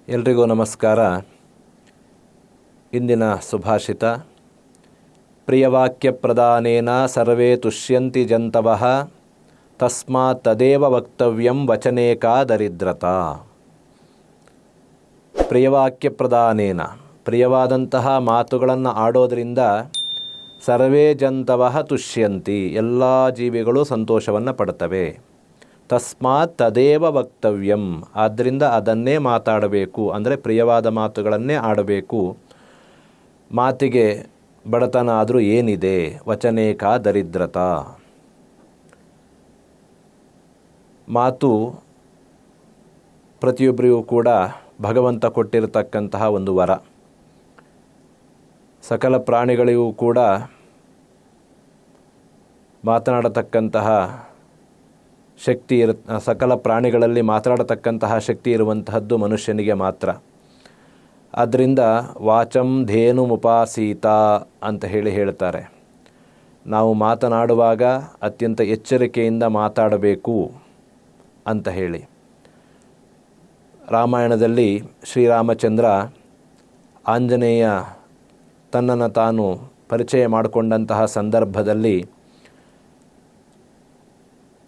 ಎಲ್ರಿಗೂ ನಮಸ್ಕಾರ. ಇಂದಿನ ಸುಭಾಷಿತ: ಪ್ರಿಯವಾಕ್ಯ ಪ್ರದಾನೇನ ಸರ್ವೇ ತುಷ್ಯಂತಿ ಜಂತವಃ ತಸ್ಮಾತ್ ತದೇವ ವಕ್ತವ್ಯಂ ವಚನೇಕಾ ದರಿದ್ರತಾ. ಪ್ರಿಯವಾಕ್ಯ ಪ್ರದಾನೇನ, ಪ್ರಿಯವಾದಂತಹ ಮಾತುಗಳನ್ನು ಆಡೋದರಿಂದ ಸರ್ವೇ ಜಂತವಃ ತುಷ್ಯಂತಿ, ಎಲ್ಲ ಜೀವಿಗಳು ಸಂತೋಷವನ್ನು ಪಡ್ತವೆ. ತಸ್ಮಾತ್ ತದೇವ ವಕ್ತವ್ಯಂ, ಆದ್ದರಿಂದ ಅದನ್ನೇ ಮಾತಾಡಬೇಕು, ಅಂದರೆ ಪ್ರಿಯವಾದ ಮಾತುಗಳನ್ನೇ ಆಡಬೇಕು. ಮಾತಿಗೆ ಬಡತನ ಆದರೂ ಏನಿದೆ? ವಚನೇಕಾ ದರಿದ್ರತಾ. ಮಾತು ಪ್ರತಿಯೊಬ್ಬರಿಗೂ ಕೂಡ ಭಗವಂತ ಕೊಟ್ಟಿರತಕ್ಕಂತಹ ಒಂದು ವರ. ಸಕಲ ಪ್ರಾಣಿಗಳಿಗೂ ಕೂಡ ಮಾತನಾಡತಕ್ಕಂತಹ ಶಕ್ತಿ ಸಕಲ ಪ್ರಾಣಿಗಳಲ್ಲಿ ಮಾತನಾಡತಕ್ಕಂತಹ ಶಕ್ತಿ ಇರುವಂತಹದ್ದು ಮನುಷ್ಯನಿಗೆ ಮಾತ್ರ. ಆದ್ದರಿಂದ ವಾಚಂ ಧೇನು ಮುಪಾಸೀತ ಅಂತ ಹೇಳ್ತಾರೆ. ನಾವು ಮಾತನಾಡುವಾಗ ಅತ್ಯಂತ ಎಚ್ಚರಿಕೆಯಿಂದ ಮಾತಾಡಬೇಕು ಅಂತ ಹೇಳಿ. ರಾಮಾಯಣದಲ್ಲಿ ಶ್ರೀರಾಮಚಂದ್ರ ಆಂಜನೇಯ ತನ್ನನ್ನು ತಾನು ಪರಿಚಯ ಮಾಡಿಕೊಂಡಂತಹ ಸಂದರ್ಭದಲ್ಲಿ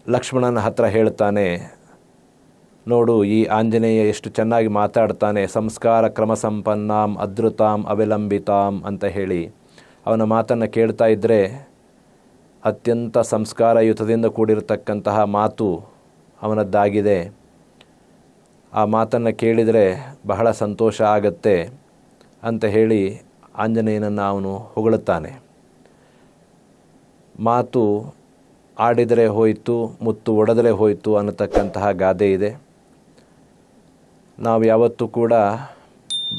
ಲಕ್ಷ್ಮಣನ ಹತ್ರ ಹೇಳ್ತಾನೆ, ನೋಡು ಈ ಆಂಜನೇಯ ಎಷ್ಟು ಚೆನ್ನಾಗಿ ಮಾತಾಡ್ತಾನೆ, ಸಂಸ್ಕಾರ ಕ್ರಮ ಸಂಪನ್ನಾಂ ಅದೃತಾಂ ಅವಿಲಂಬಿತಾಂ ಅಂತ ಹೇಳಿ. ಅವನ ಮಾತನ್ನು ಕೇಳ್ತಾ ಇದ್ದರೆ ಅತ್ಯಂತ ಸಂಸ್ಕಾರಯುತದಿಂದ ಕೂಡಿರತಕ್ಕಂತಹ ಮಾತು ಅವನದ್ದಾಗಿದೆ. ಆ ಮಾತನ್ನು ಕೇಳಿದರೆ ಬಹಳ ಸಂತೋಷ ಆಗತ್ತೆ ಅಂತ ಹೇಳಿ ಆಂಜನೇಯನನ್ನು ಅವನು ಹೊಗಳುತ್ತಾನೆ. ಮಾತು ಆಡಿದರೆ ಹೋಯಿತು, ಮುತ್ತು ಒಡೆದರೆ ಹೋಯಿತು ಅನ್ನತಕ್ಕಂತಹ ಗಾದೆ ಇದೆ. ನಾವು ಯಾವತ್ತೂ ಕೂಡ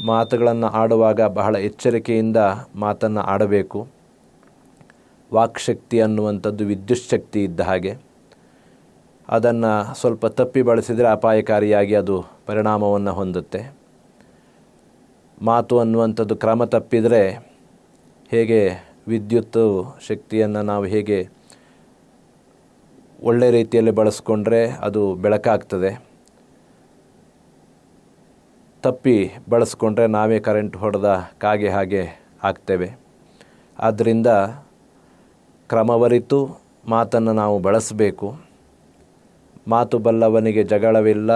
ಮಾತುಗಳನ್ನು ಆಡುವಾಗ ಬಹಳ ಎಚ್ಚರಿಕೆಯಿಂದ ಮಾತನ್ನು ಆಡಬೇಕು. ವಾಕ್ಶಕ್ತಿ ಅನ್ನುವಂಥದ್ದು ವಿದ್ಯುತ್ ಶಕ್ತಿ ಇದ್ದ ಹಾಗೆ. ಅದನ್ನು ಸ್ವಲ್ಪ ತಪ್ಪಿ ಬಳಸಿದರೆ ಅಪಾಯಕಾರಿಯಾಗಿ ಅದು ಪರಿಣಾಮವನ್ನು ಹೊಂದುತ್ತೆ. ಮಾತು ಅನ್ನುವಂಥದ್ದು ಕ್ರಮ ತಪ್ಪಿದರೆ ಹೇಗೆ ವಿದ್ಯುತ್ ಶಕ್ತಿಯನ್ನು ನಾವು ಹೇಗೆ ಒಳ್ಳೆ ರೀತಿಯಲ್ಲಿ ಬಳಸ್ಕೊಂಡ್ರೆ ಅದು ಬೆಳಕಾಗ್ತದೆ, ತಪ್ಪಿ ಬಳಸ್ಕೊಂಡ್ರೆ ನಾವೇ ಕರೆಂಟ್ ಹೊಡೆದ ಕಾಗೆ ಹಾಗೆ ಆಗ್ತೇವೆ. ಆದ್ದರಿಂದ ಕ್ರಮವರಿತು ಮಾತನ್ನು ನಾವು ಬಳಸಬೇಕು. ಮಾತು ಬಲ್ಲವನಿಗೆ ಜಗಳವಿಲ್ಲ,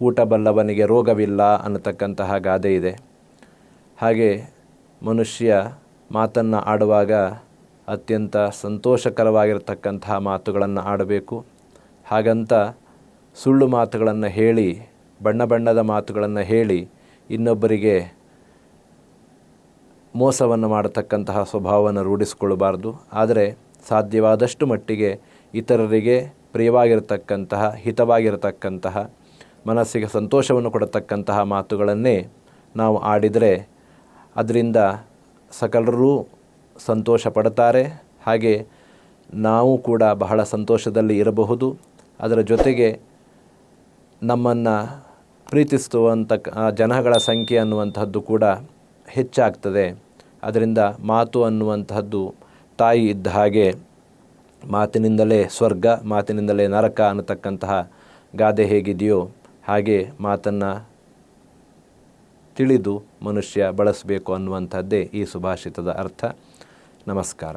ಊಟ ಬಲ್ಲವನಿಗೆ ರೋಗವಿಲ್ಲ ಅನ್ನತಕ್ಕಂತಹ ಗಾದೆ ಇದೆ. ಹಾಗೆ ಮನುಷ್ಯ ಮಾತನ್ನು ಆಡುವಾಗ ಅತ್ಯಂತ ಸಂತೋಷಕರವಾಗಿರತಕ್ಕಂತಹ ಮಾತುಗಳನ್ನು ಆಡಬೇಕು. ಹಾಗಂತ ಸುಳ್ಳು ಮಾತುಗಳನ್ನು ಹೇಳಿ, ಬಣ್ಣ ಬಣ್ಣದ ಮಾತುಗಳನ್ನು ಹೇಳಿ ಇನ್ನೊಬ್ಬರಿಗೆ ಮೋಸವನ್ನು ಮಾಡತಕ್ಕಂತಹ ಸ್ವಭಾವವನ್ನು ರೂಢಿಸಿಕೊಳ್ಳಬಾರ್ದು. ಆದರೆ ಸಾಧ್ಯವಾದಷ್ಟು ಮಟ್ಟಿಗೆ ಇತರರಿಗೆ ಪ್ರಿಯವಾಗಿರತಕ್ಕಂತಹ, ಹಿತವಾಗಿರತಕ್ಕಂತಹ, ಮನಸ್ಸಿಗೆ ಸಂತೋಷವನ್ನು ಕೊಡತಕ್ಕಂತಹ ಮಾತುಗಳನ್ನೇ ನಾವು ಆಡಿದರೆ ಅದರಿಂದ ಸಕಲರೂ ಸಂತೋಷ ಪಡ್ತಾರೆ. ಹಾಗೆ ನಾವು ಕೂಡ ಬಹಳ ಸಂತೋಷದಲ್ಲಿ ಇರಬಹುದು. ಅದರ ಜೊತೆಗೆ ನಮ್ಮನ್ನು ಪ್ರೀತಿಸುವಂಥ ಜನಗಳ ಸಂಖ್ಯೆ ಅನ್ನುವಂಥದ್ದು ಕೂಡ ಹೆಚ್ಚಾಗ್ತದೆ. ಅದರಿಂದ ಮಾತು ಅನ್ನುವಂತಹದ್ದು ತಾಯಿ ಇದ್ದ ಹಾಗೆ, ಮಾತಿನಿಂದಲೇ ಸ್ವರ್ಗ, ಮಾತಿನಿಂದಲೇ ನರಕ ಅನ್ನತಕ್ಕಂತಹ ಗಾದೆ ಹೇಗಿದೆಯೋ ಹಾಗೆ ಮಾತನ್ನು ತಿಳಿದು ಮನುಷ್ಯ ಬಳಸಬೇಕು ಅನ್ನುವಂಥದ್ದೇ ಈ ಸುಭಾಷಿತದ ಅರ್ಥ. ನಮಸ್ಕಾರ.